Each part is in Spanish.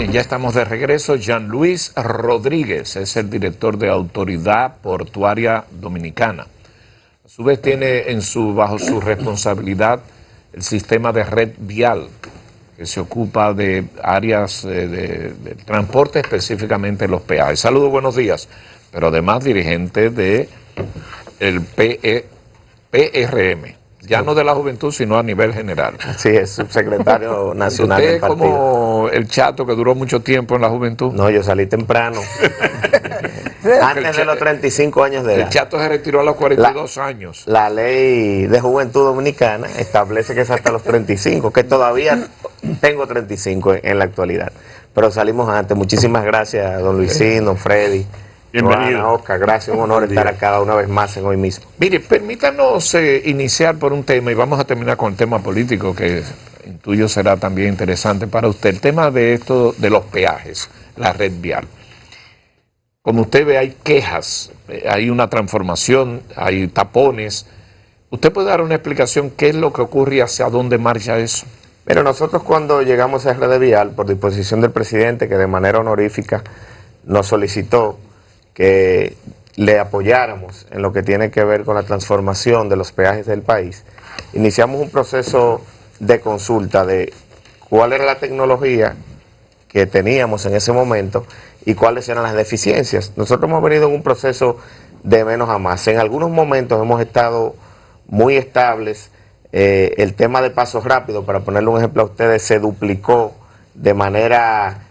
Bien, ya estamos de regreso. Jean Luis Rodríguez es el director de Autoridad Portuaria Dominicana. A su vez tiene bajo su responsabilidad el sistema de red vial, que se ocupa de áreas de transporte, específicamente los peajes. Saludos, buenos días. Pero además dirigente de el PRM. Ya no de la juventud, sino a nivel general. Sí, es subsecretario nacional ¿Usted del es partido. como el Chato que duró mucho tiempo en la juventud? No, yo salí temprano. Antes de los 35 años de edad. El Chato se retiró a los 42 años. La ley de juventud dominicana establece que es hasta los 35, que todavía tengo 35 en la actualidad. Pero salimos antes. Muchísimas gracias, don Luisín, don Freddy. Bienvenido. Oscar, gracias, un honor estar acá una vez más en Hoy Mismo. Mire, permítanos iniciar por un tema y vamos a terminar con el tema político que intuyo será también interesante para usted. El tema de esto de los peajes, la red vial. Como usted ve, hay quejas, hay una transformación, hay tapones. ¿Usted puede dar una explicación qué es lo que ocurre y hacia dónde marcha eso? Pero nosotros cuando llegamos a red vial, por disposición del presidente, que de manera honorífica nos solicitó que le apoyáramos en lo que tiene que ver con la transformación de los peajes del país, iniciamos un proceso de consulta de cuál era la tecnología que teníamos en ese momento y cuáles eran las deficiencias. Nosotros hemos venido en un proceso de menos a más. En algunos momentos hemos estado muy estables. El tema de pasos rápidos, para ponerle un ejemplo a ustedes, se duplicó de manera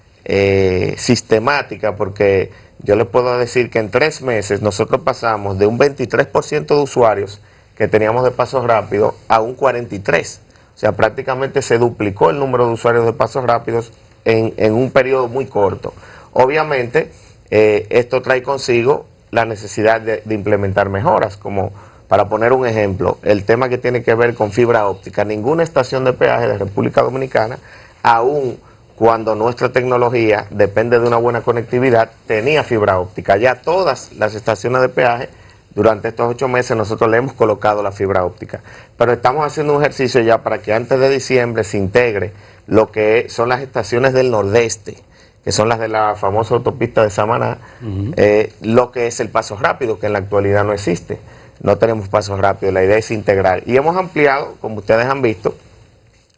sistemática, porque yo les puedo decir que en 3 meses nosotros pasamos de un 23% de usuarios que teníamos de pasos rápidos a un 43%. O sea, prácticamente se duplicó el número de usuarios de pasos rápidos en un periodo muy corto. Obviamente, esto trae consigo la necesidad de implementar mejoras, como para poner un ejemplo, el tema que tiene que ver con fibra óptica. Ninguna estación de peaje de República Dominicana, aún cuando nuestra tecnología depende de una buena conectividad, tenía fibra óptica. Ya todas las estaciones de peaje, durante estos 8 meses, nosotros le hemos colocado la fibra óptica. Pero estamos haciendo un ejercicio ya para que antes de diciembre se integre lo que son las estaciones del Nordeste, que son las de la famosa autopista de Samaná, lo que es el paso rápido, que en la actualidad no existe. No tenemos pasos rápidos, la idea es integrar. Y hemos ampliado, como ustedes han visto,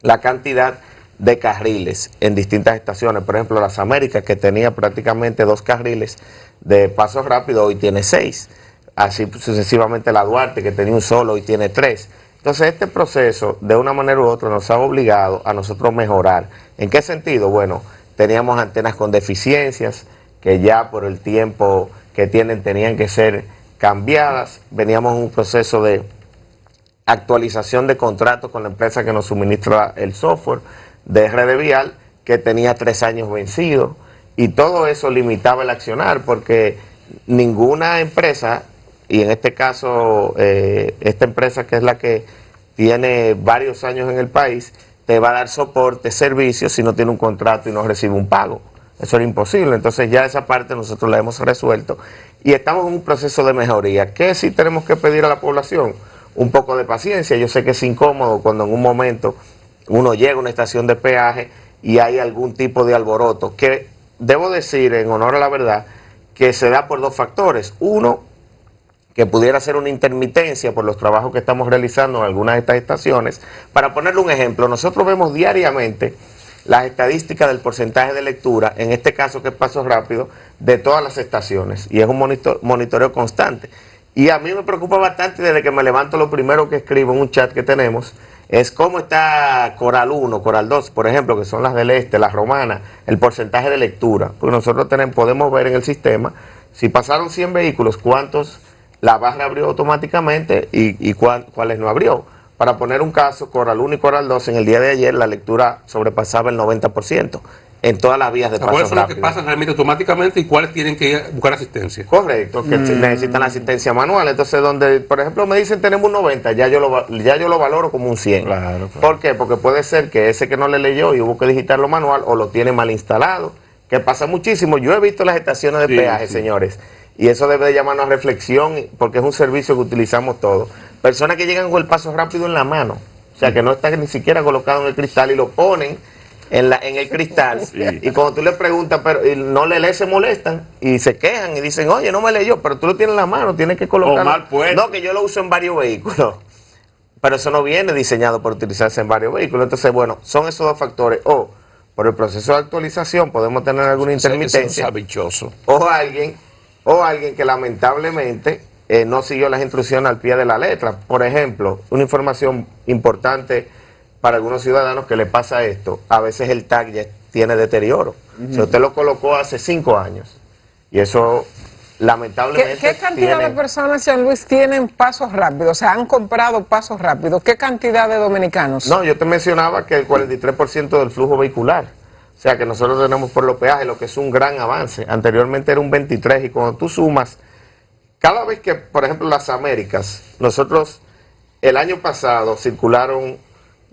la cantidad de carriles en distintas estaciones. Por ejemplo, las Américas, que tenía prácticamente 2 carriles de paso rápido, hoy tiene 6. Así sucesivamente la Duarte, que tenía un solo, hoy tiene 3. Entonces este proceso, de una manera u otra, nos ha obligado a nosotros mejorar. ¿En qué sentido? Bueno, teníamos antenas con deficiencias, que ya por el tiempo que tienen tenían que ser cambiadas. Veníamos en un proceso de actualización de contratos con la empresa que nos suministra el software de red vial, que tenía 3 años vencidos, y todo eso limitaba el accionar, porque ninguna empresa, y en este caso esta empresa, que es la que tiene varios años en el país, te va a dar soporte, servicios, si no tiene un contrato y no recibe un pago. Eso era imposible. Entonces ya esa parte nosotros la hemos resuelto y estamos en un proceso de mejoría. ¿Qué sí tenemos que pedir a la población? Un poco de paciencia. Yo sé que es incómodo cuando en un momento uno llega a una estación de peaje y hay algún tipo de alboroto, que debo decir, en honor a la verdad, que se da por 2 factores. Uno, que pudiera ser una intermitencia por los trabajos que estamos realizando en algunas de estas estaciones. Para ponerle un ejemplo, nosotros vemos diariamente las estadísticas del porcentaje de lectura, en este caso que es paso rápido, de todas las estaciones, y es un monitoreo constante. Y a mí me preocupa bastante, desde que me levanto, lo primero que escribo en un chat que tenemos es cómo está Coral 1, Coral 2, por ejemplo, que son las del este, las romanas, el porcentaje de lectura. Porque nosotros podemos ver en el sistema, si pasaron 100 vehículos, cuántos la barra abrió automáticamente y cuáles no abrió. Para poner un caso, Coral 1 y Coral 2, en el día de ayer la lectura sobrepasaba el 90% en todas las vías de paso rápido. ¿Cuáles son los que pasan realmente automáticamente y cuáles tienen que ir a buscar asistencia? Correcto, que necesitan la asistencia manual. Entonces, donde, por ejemplo, me dicen tenemos un 90, ya yo lo valoro como un 100. Claro. ¿Por qué? Porque puede ser que ese que no le leyó y hubo que digitarlo manual, o lo tiene mal instalado, que pasa muchísimo. Yo he visto las estaciones de peaje, señores, y eso debe de llamarnos a reflexión, porque es un servicio que utilizamos todos. Personas que llegan con el paso rápido en la mano, o sea, que no están ni siquiera colocados en el cristal y lo ponen en el cristal. Y cuando tú le preguntas, pero y no le lees, se molestan y se quejan y dicen, oye, no me leyó, pero tú lo tienes en la mano, tienes que colocarlo. mal puesto. No, que yo lo uso en varios vehículos. Pero eso no viene diseñado para utilizarse en varios vehículos. Entonces, bueno, son esos dos factores. O por el proceso de actualización podemos tener alguna intermitencia. O alguien que lamentablemente no siguió las instrucciones al pie de la letra. Por ejemplo, una información importante para algunos ciudadanos que le pasa esto, a veces el tag ya tiene deterioro. Si usted lo colocó hace 5 años y eso lamentablemente... ¿Qué cantidad de personas, Jean Luis, tienen pasos rápidos? O sea, han comprado pasos rápidos. ¿Qué cantidad de dominicanos? No, yo te mencionaba que el 43% del flujo vehicular. O sea, que nosotros tenemos por los peajes, lo que es un gran avance. Anteriormente era un 23% y cuando tú sumas, cada vez que, por ejemplo, las Américas, nosotros el año pasado circularon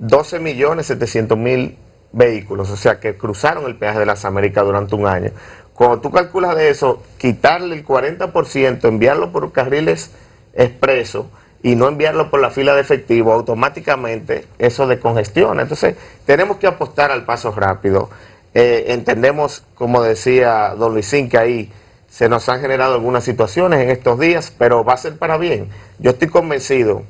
12.700.000 vehículos, o sea, que cruzaron el peaje de las Américas durante un año. Cuando tú calculas de eso, quitarle el 40%, enviarlo por carriles expresos y no enviarlo por la fila de efectivo, automáticamente eso descongestiona. Entonces, tenemos que apostar al paso rápido. Entendemos, como decía don Luisín, que ahí se nos han generado algunas situaciones en estos días, pero va a ser para bien. Yo estoy convencido,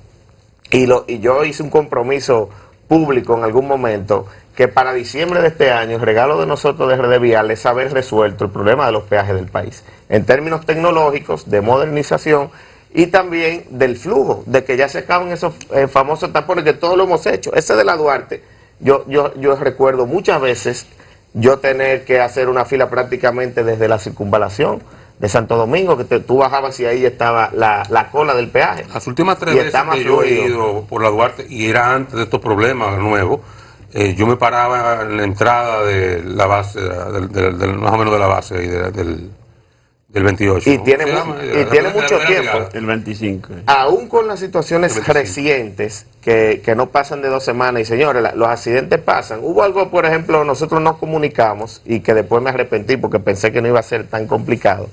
y yo hice un compromiso público en algún momento, que para diciembre de este año el regalo de nosotros de RD Vial es haber resuelto el problema de los peajes del país, en términos tecnológicos, de modernización y también del flujo, de que ya se acaban esos famosos tapones que todos lo hemos hecho. Ese de la Duarte, yo recuerdo muchas veces yo tener que hacer una fila prácticamente desde la circunvalación de Santo Domingo, que tú bajabas y ahí estaba la cola del peaje. Las últimas 3 veces que yo he ido por la Duarte, y era antes de estos problemas nuevos, yo me paraba en la entrada de la base, más o menos de la base del 28. Y tiene mucho tiempo. El 25. Aún con las situaciones recientes que no pasan de 2 semanas, y señores, los accidentes pasan. Hubo algo, por ejemplo, nosotros nos comunicamos y que después me arrepentí porque pensé que no iba a ser tan complicado.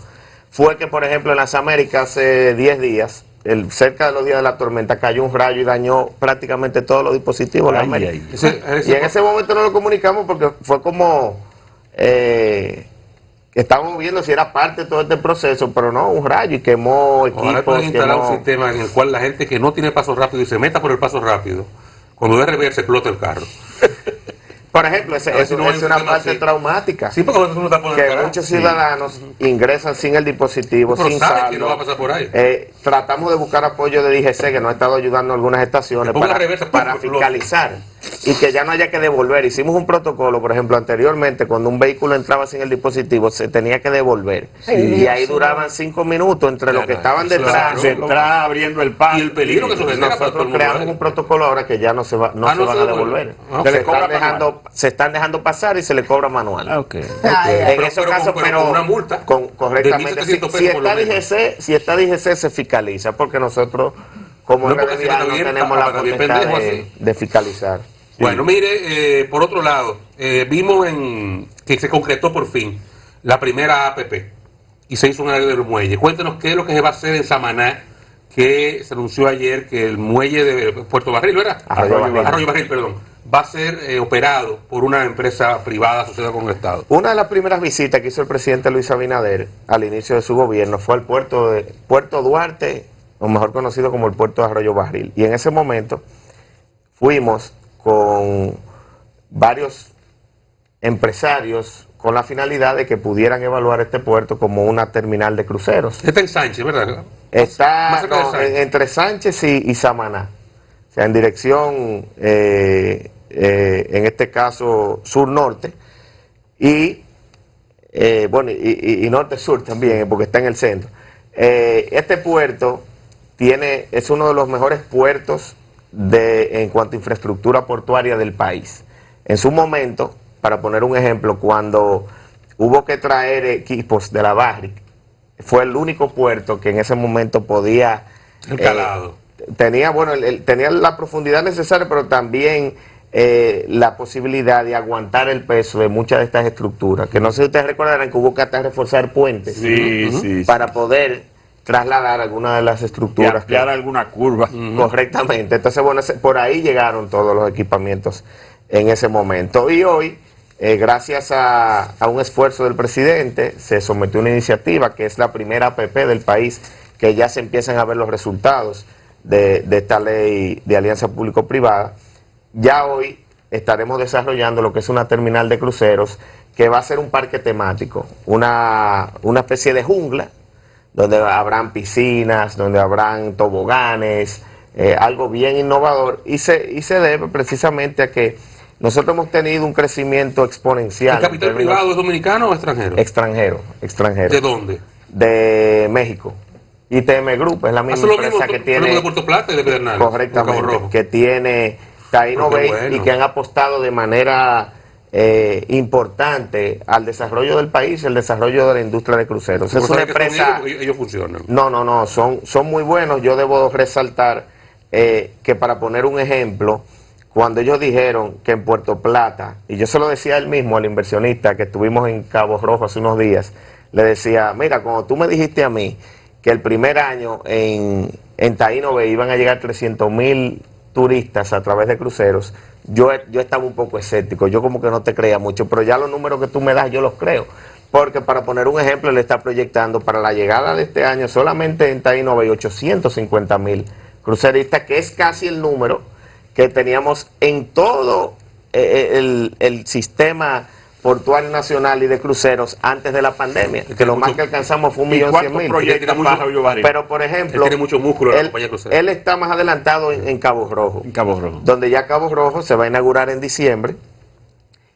Fue que, por ejemplo, en las Américas hace 10 días, cerca de los días de la tormenta, cayó un rayo y dañó prácticamente todos los dispositivos de la América. Y en ese momento no lo comunicamos porque fue como... estábamos viendo si era parte de todo este proceso, pero no, un rayo y quemó equipos. Ahora pueden instalar un sistema en el cual la gente que no tiene paso rápido y se meta por el paso rápido, cuando de reversa explota el carro. Por ejemplo, es una parte traumática. Sí, porque no está que muchos ciudadanos ingresan sin el dispositivo, pero sin sabe saldo. que no va a pasar por ahí. Tratamos de buscar apoyo de DGC, que nos ha estado ayudando en algunas estaciones para fiscalizar y que ya no haya que devolver. Hicimos un protocolo, por ejemplo, anteriormente, cuando un vehículo entraba sin el dispositivo, se tenía que devolver. Y ahí duraban 5 minutos entre los que estaban detrás, abriendo el paso. Y el peligro que eso genera. Nosotros creamos un protocolo ahora que ya no se van a devolver. Se están dejando pasar y se le cobra manual. En esos casos, pero una multa correctamente. Si está DGC, se fiscaliza, porque nosotros, como no tenemos la potestad de fiscalizar. Bueno, mire, por otro lado, vimos que se concretó por fin la primera APP y se hizo un área del muelle. Cuéntenos qué es lo que se va a hacer en Samaná, que se anunció ayer que el muelle de Puerto Barril, ¿verdad? Arroyo Barril, perdón. Va a ser operado por una empresa privada asociada con el Estado. Una de las primeras visitas que hizo el presidente Luis Abinader al inicio de su gobierno fue al Puerto Duarte, o mejor conocido como el puerto de Arroyo Barril. Y en ese momento fuimos con varios empresarios con la finalidad de que pudieran evaluar este puerto como una terminal de cruceros. Está en Sánchez, ¿verdad? Está entre Sánchez y Samaná, o sea, en dirección, en este caso, sur-norte, y norte-sur también, porque está en el centro. Este puerto es uno de los mejores puertos en cuanto a infraestructura portuaria del país. En su momento, para poner un ejemplo, cuando hubo que traer equipos de la Barrick, fue el único puerto que en ese momento podía... El calado. Tenía la profundidad necesaria, pero también la posibilidad de aguantar el peso de muchas de estas estructuras. Que no sé si ustedes recordarán que hubo que hasta reforzar puentes para poder trasladar algunas de las estructuras. Y ampliar alguna curva. Correctamente. Entonces, bueno, por ahí llegaron todos los equipamientos en ese momento. Y hoy gracias a un esfuerzo del presidente, se sometió una iniciativa que es la primera APP del país, que ya se empiezan a ver los resultados de esta ley de alianza público-privada. Ya hoy estaremos desarrollando lo que es una terminal de cruceros, que va a ser un parque temático, una especie de jungla, donde habrán piscinas, donde habrán toboganes, algo bien innovador, y se debe precisamente a que nosotros hemos tenido un crecimiento exponencial. ¿El capital privado es dominicano o extranjero? Extranjero. ¿De dónde? De México. ITM Group es la misma empresa que tiene... de Puerto Plata y de Pedernales. Correctamente, que tiene Taino Bay, bueno, y que han apostado de manera importante al desarrollo del país, el desarrollo de la industria de cruceros. Es una empresa... Ellos funcionan. No, son muy buenos. Yo debo resaltar que, para poner un ejemplo, cuando ellos dijeron que en Puerto Plata, y yo se lo decía a él mismo, al inversionista que estuvimos en Cabo Rojo hace unos días, le decía, mira, cuando tú me dijiste a mí que el primer año en Taino Bay iban a llegar 300,000 turistas a través de cruceros, yo estaba un poco escéptico, yo como que no te creía mucho, pero ya los números que tú me das yo los creo, porque, para poner un ejemplo, él está proyectando para la llegada de este año solamente en Taino Bay 850,000 cruceristas, que es casi el número que teníamos en todo el sistema portuario nacional y de cruceros antes de la pandemia, que lo más que alcanzamos fue 1.100.000. Pero, por ejemplo, tiene mucho músculo él está más adelantado en Cabo Rojo, donde ya Cabo Rojo se va a inaugurar en diciembre,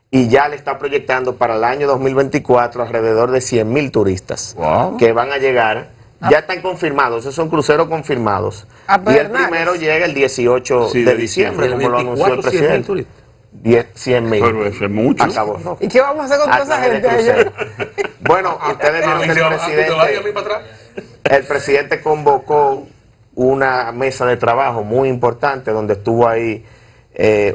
y ya le está proyectando para el año 2024 alrededor de 100,000 turistas que van a llegar. Ya están confirmados, esos son cruceros confirmados. Y el primero llega el 18 de diciembre, como lo anunció el presidente. 100,000. Pero eso es mucho. ¿Y qué vamos a hacer con toda esa gente allá? Bueno, ustedes vieron que el presidente convocó una mesa de trabajo muy importante, donde estuvo ahí,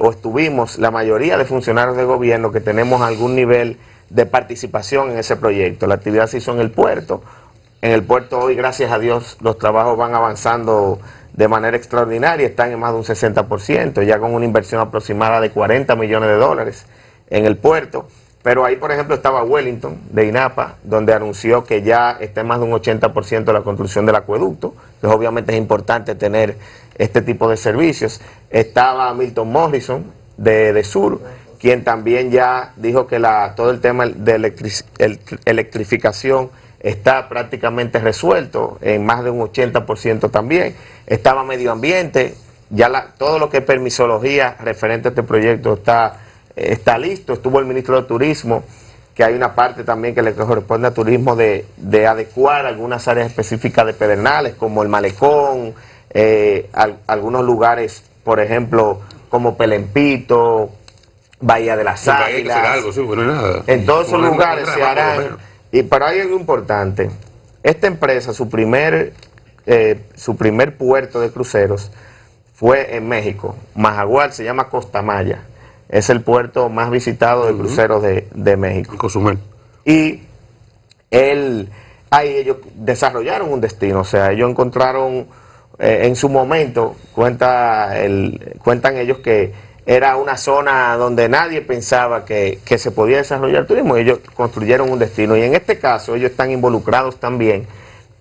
o estuvimos la mayoría de funcionarios de gobierno que tenemos algún nivel de participación en ese proyecto. La actividad se hizo en el puerto. En el puerto hoy, gracias a Dios, los trabajos van avanzando de manera extraordinaria, están en más de un 60%, ya con una inversión aproximada de 40 millones de dólares en el puerto. Pero ahí, por ejemplo, estaba Wellington, de INAPA, donde anunció que ya está en más de un 80% la construcción del acueducto, que obviamente es importante tener este tipo de servicios. Estaba Milton Morrison, de Sur, quien también ya dijo que todo el tema de electrificación está prácticamente resuelto, en más de un 80% también. Estaba Medio Ambiente, ya todo lo que es permisología referente a este proyecto está listo. Estuvo el ministro de Turismo, que hay una parte también que le corresponde a Turismo de adecuar algunas áreas específicas de Pedernales, como el Malecón, algunos lugares, por ejemplo, como Pelempito, Bahía de las Águilas. En todos esos lugares se harán. Pero hay algo importante. Esta empresa, su primer puerto de cruceros fue en México. Majagual, se llama Costa Maya. Es el puerto más visitado de cruceros de México. Cozumel. Y ahí ellos desarrollaron un destino. O sea, ellos encontraron, en su momento, cuentan ellos que era una zona donde nadie pensaba que se podía desarrollar turismo, y ellos construyeron un destino. Y en este caso ellos están involucrados también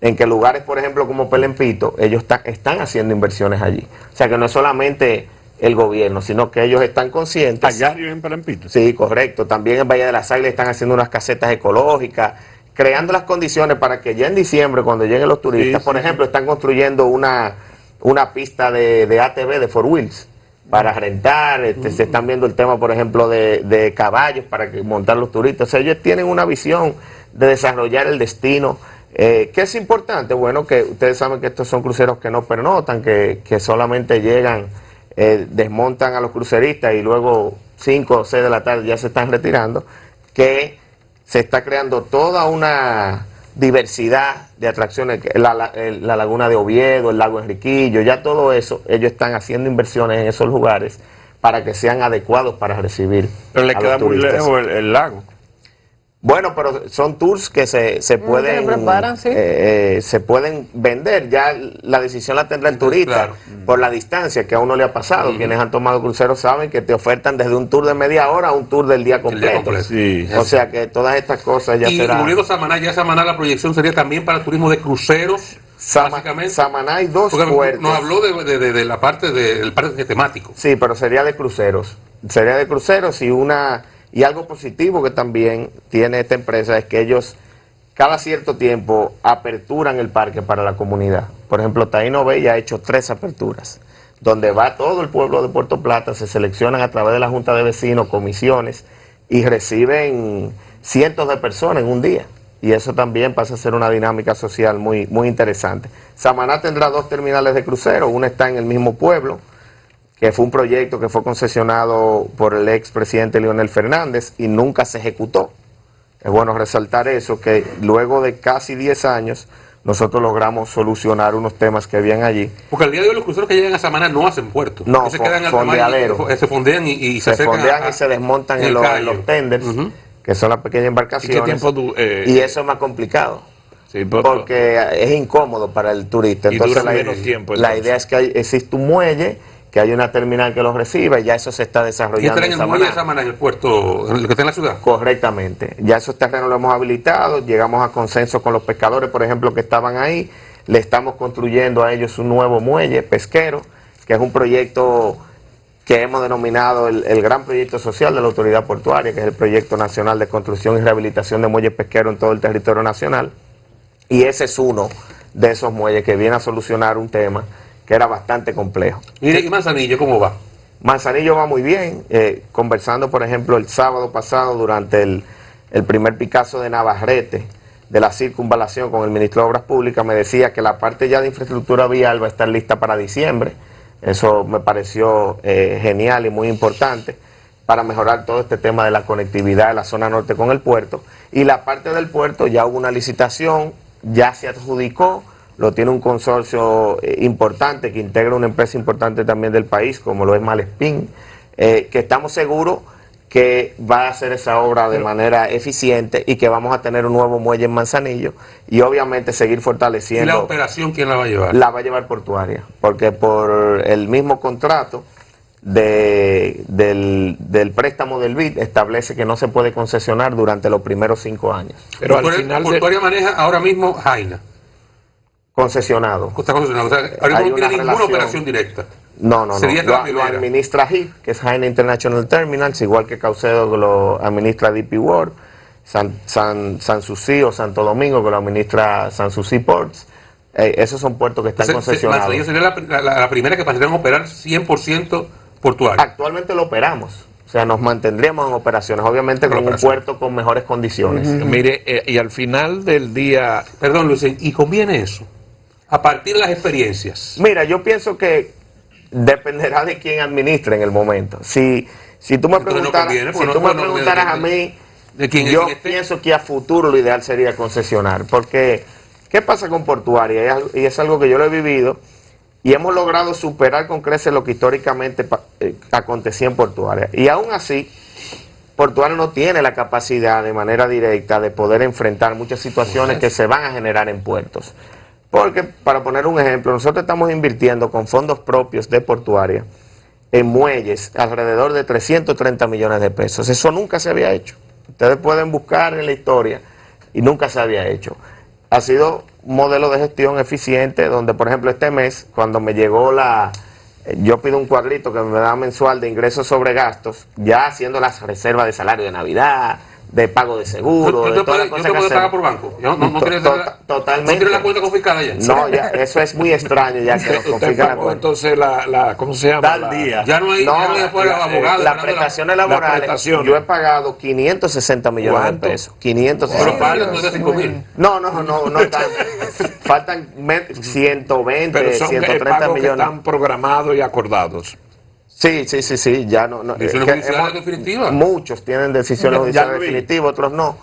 en que lugares, por ejemplo, como Pelempito, ellos están haciendo inversiones allí. O sea, que no es solamente el gobierno, sino que ellos están conscientes. ¿Allá en Pelempito? Sí, correcto. También en Bahía de las Águilas están haciendo unas casetas ecológicas, creando las condiciones para que ya en diciembre, cuando lleguen los turistas, por ejemplo, están construyendo una pista de ATV, de Four Wheels, para rentar. Se están viendo el tema, por ejemplo, de caballos para montar los turistas. O sea, ellos tienen una visión de desarrollar el destino. ¿Qué es importante? Bueno, que ustedes saben que estos son cruceros que no pernotan, que solamente llegan, desmontan a los cruceristas y luego 5 o 6 de la tarde ya se están retirando, que se está creando toda una diversidad de atracciones, la laguna de Oviedo, el lago Enriquillo, ya todo eso, ellos están haciendo inversiones en esos lugares para que sean adecuados para recibir. Pero le queda muy lejos el lago. Bueno, pero son tours que se pueden que preparan, sí. se pueden vender. Ya la decisión la tendrá el turista Claro. por la distancia que a uno le ha pasado. Quienes han tomado cruceros saben que te ofertan desde un tour de media hora a un tour del día completo. completo. Sí. O sea que todas estas cosas ya Y serán. volviendo a Samaná, ya Samaná la proyección sería también para turismo de cruceros, básicamente. Samaná hay dos Porque puertos. nos habló de la parte del parque temático. Sí, pero sería de cruceros. Sería de cruceros y algo positivo que también tiene esta empresa es que ellos cada cierto tiempo aperturan el parque para la comunidad. Por ejemplo, Taíno Bay ya ha hecho 3 aperturas, donde va todo el pueblo de Puerto Plata, se seleccionan a través de la Junta de Vecinos, comisiones, y reciben cientos de personas en un día. Y eso también pasa a ser una dinámica social muy, muy interesante. Samaná tendrá 2 terminales de crucero, una está en el mismo pueblo, que fue un proyecto que fue concesionado por el expresidente Leonel Fernández y nunca se ejecutó. Es bueno resaltar eso, que luego de casi 10 años nosotros logramos solucionar unos temas que habían allí. Porque al día de hoy los cruceros que llegan a Samaná no hacen puerto. No, Que se quedan al fondeadero. tamaño, se fondean y Se acercan fondean a- y se desmontan en el los callo. tenders, Ujú. que son las pequeñas ¿Y embarcaciones. qué tiempo Y eso es más complicado. Sí, Porque es incómodo para el turista. Y Entonces dura la, menos tiempo, la entonces. idea es que existe un muelle, que hay una terminal que los reciba y ya eso se está Y desarrollando entran en el muelle de Samaná. Samaná, en el puerto, en el que está en la ciudad. Correctamente. Ya esos terrenos los hemos habilitado, llegamos a consenso con los pescadores, por ejemplo, que estaban ahí. Le estamos construyendo a ellos un nuevo muelle pesquero, que es un proyecto que hemos denominado el gran proyecto social de la autoridad portuaria, que es el Proyecto Nacional de Construcción y Rehabilitación de Muelles Pesqueros en todo el territorio nacional. Y ese es uno de esos muelles que viene a solucionar un tema que era bastante complejo. Mire, ¿y Manzanillo cómo va? Manzanillo va muy bien, conversando por ejemplo el sábado pasado durante el primer Picasso de Navarrete de la circunvalación con el ministro de Obras Públicas, me decía que la parte ya de infraestructura vial va a estar lista para diciembre. Eso me pareció genial y muy importante para mejorar todo este tema de la conectividad de la zona norte con el puerto. Y la parte del puerto ya hubo una licitación, ya se adjudicó, lo tiene un consorcio importante que integra una empresa importante también del país, como lo es Malespín, que estamos seguros que va a hacer esa obra de manera eficiente y que vamos a tener un nuevo muelle en Manzanillo y obviamente seguir ¿Y fortaleciendo. la operación quién la va a llevar? La va a llevar Portuaria, porque por el mismo contrato del préstamo del BID establece que no se puede concesionar durante los primeros 5 años. Pero al final Portuaria maneja ahora mismo Jaina. Concesionado. Está concesionado. O sea, ahora Hay no tiene una ninguna relación. operación directa. No. Sería la Lo primera. administra HIP, que es Jaina International Terminals, igual que Caucedo, que lo administra DP World, Sanssouci o Santo Domingo, que lo administra Sanssouci Ports. Esos son puertos que están concesionados. Manzanillo sería la primera que pasarían a operar 100% portuario. Actualmente lo operamos. O sea, nos mantendríamos en operaciones, obviamente con un puerto con mejores condiciones. Mire, y al final del día, Perdón, Luis, ¿y conviene eso? A partir de las experiencias. Mira, yo pienso que dependerá de quién administre en el momento. Si tú me Entonces no preguntaras, conviene, si porque tú no- me no- preguntaras a mí, de quién yo esté. pienso que a futuro lo ideal sería concesionar. Porque, ¿qué pasa con Portuaria? Y es algo que yo lo he vivido y hemos logrado superar con creces lo que históricamente acontecía en Portuaria. Y aún así, Portuaria no tiene la capacidad de manera directa de poder enfrentar muchas situaciones que se van a generar en puertos. Porque, para poner un ejemplo, nosotros estamos invirtiendo con fondos propios de Portuaria en muelles alrededor de 330 millones de pesos. Eso nunca se había hecho. Ustedes pueden buscar en la historia y nunca se había hecho. Ha sido un modelo de gestión eficiente donde, por ejemplo, este mes, cuando me llegó yo pido un cuadrito que me da mensual de ingresos sobre gastos, ya haciendo las reservas de salario de Navidad, de pago de seguro, de todas las Yo cosas te que puedo pagar hacemos. por banco. No tienes Totalmente. no tienes la cuenta confiscada ya. No, ya, eso es muy extraño ya que nos usted confiscan la pagó cuenta. entonces ¿cómo se llama? Tal día. Ya no hay, ya no hay después abogados. las prestaciones laborales, prestaciones. yo he pagado 560 millones ¿Cuánto? de pesos. 560 Pero faltan millones. 5.000. No tan. Faltan 120, Pero son 130 pagos que millones. están programados y acordados. Sí, ya no. Decisiones que judiciales definitivas. Muchos tienen decisiones Ya judiciales lo vi. definitivas, otros no.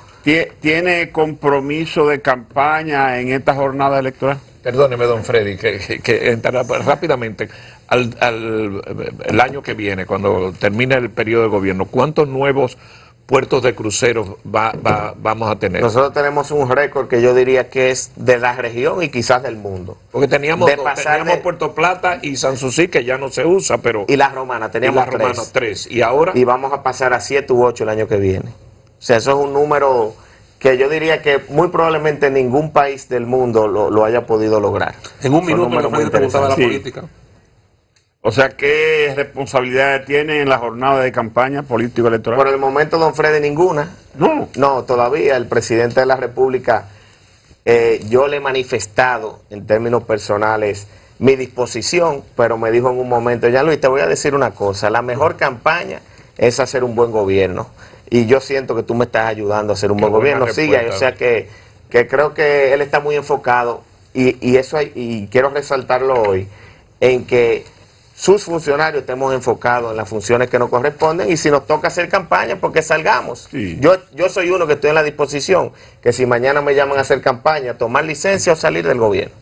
¿Tiene compromiso de campaña en esta jornada electoral? Perdóneme, don Freddy, que entrará rápidamente el año que viene, cuando termine el periodo de gobierno, ¿cuántos nuevos puertos de cruceros vamos a tener? Nosotros tenemos un récord que yo diría que es de la región y quizás del mundo. Porque teníamos de Puerto Plata y Sanssouci, que ya no se usa, pero... Y las romanas, teníamos tres. Y ahora... Y vamos a pasar a 7 u 8 el año que viene. O sea, eso es un número que yo diría que muy probablemente ningún país del mundo lo haya podido lograr. En un minuto me preguntaba la política. O sea, ¿qué responsabilidades tiene en la jornada de campaña político-electoral? Por el momento, don Freddy, ninguna. No, todavía el presidente de la República, yo le he manifestado en términos personales mi disposición, pero me dijo en un momento, ya Luis, te voy a decir una cosa, la mejor campaña es hacer un buen gobierno. Y yo siento que tú me estás ayudando a hacer un buen gobierno. Sigue, o sea que creo que él está muy enfocado y quiero resaltarlo hoy, en que sus funcionarios estemos enfocados en las funciones que nos corresponden y si nos toca hacer campaña, porque salgamos. Sí. Yo soy uno que estoy en la disposición, que si mañana me llaman a hacer campaña, tomar licencia o salir del gobierno.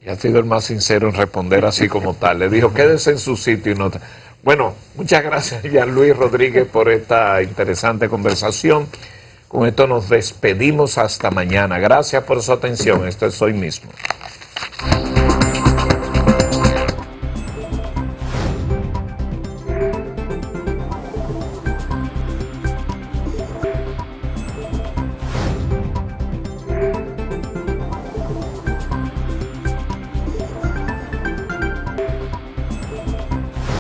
Y ha sido el más sincero en responder así como tal. Le dijo, quédese en su sitio y no... Bueno, muchas gracias, Jean-Louis Rodríguez, por esta interesante conversación. Con esto nos despedimos hasta mañana. Gracias por su atención. Esto es Hoy Mismo.